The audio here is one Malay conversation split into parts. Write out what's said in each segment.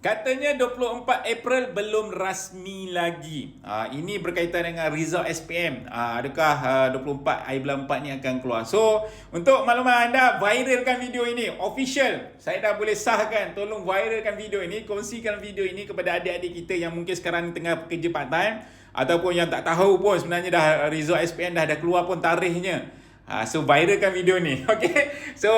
Katanya 24 April belum rasmi lagi. Ini berkaitan dengan result SPM. Adakah 24 hari bulan 4 ni akan keluar? So, untuk makluman anda, viralkan video ini. Official. Saya dah boleh sahkan. Tolong viralkan video ini. Kongsikan video ini kepada adik-adik kita yang mungkin sekarang tengah bekerja part time. Ataupun yang tak tahu pun sebenarnya dah result SPM dah keluar pun tarikhnya. So viralkan video ni. Okay. So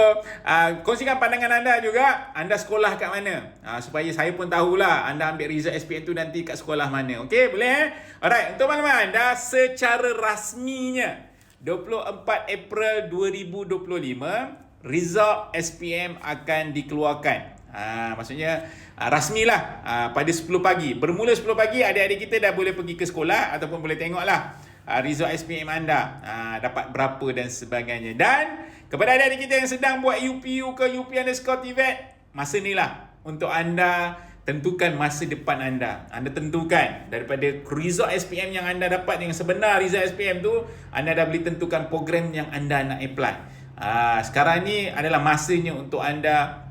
kongsikan pandangan anda juga. Anda sekolah kat mana, supaya saya pun tahulah anda ambil result SPM tu nanti kat sekolah mana. Okay, boleh? Alright, untuk makluman anda, secara rasminya 24 April 2025 result SPM akan dikeluarkan. Maksudnya rasmilah pada 10 pagi. Bermula 10 pagi, adik-adik kita dah boleh pergi ke sekolah ataupun boleh tengoklah result SPM anda, dapat berapa dan sebagainya. Dan kepada adik-adik kita yang sedang buat UPU ke UP_TVET, masa ni lah untuk anda tentukan masa depan anda. Anda tentukan daripada result SPM yang anda dapat, yang sebenar result SPM tu, anda dah boleh tentukan program yang anda nak apply. Sekarang ni adalah masanya untuk anda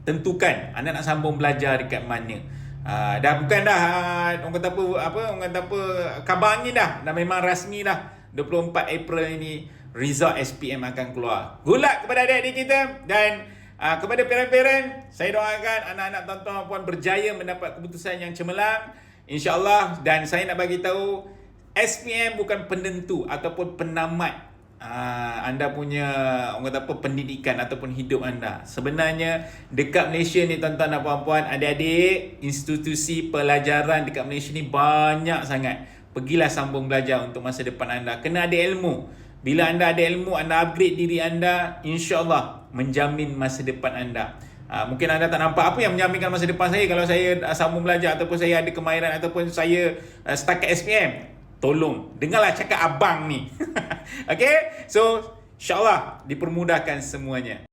tentukan anda nak sambung belajar dekat mana. Dah bukan dah orang kata apa khabar ni dah memang rasmi dah. 24 April ini result SPM akan keluar. Good luck kepada adik-adik kita dan kepada parent-parent, saya doakan anak-anak tuan-tuan dan puan berjaya mendapat keputusan yang cemerlang, insya-Allah. Dan saya nak bagi tahu, SPM bukan penentu ataupun penamat anda punya orang kata apa, pendidikan ataupun hidup anda. Sebenarnya dekat Malaysia ni tuan-tuan dan puan-puan, adik-adik, institusi pelajaran dekat Malaysia ni banyak sangat. Pergilah sambung belajar untuk masa depan anda. Kena ada ilmu. Bila anda ada ilmu, anda upgrade diri anda, insya-Allah menjamin masa depan anda. Mungkin anda tak nampak apa yang menjaminkan masa depan saya kalau saya sambung belajar ataupun saya ada kemahiran ataupun saya setakat SPM. Tolong, dengarlah cakap abang ni. Okay? So, insyaAllah dipermudahkan semuanya.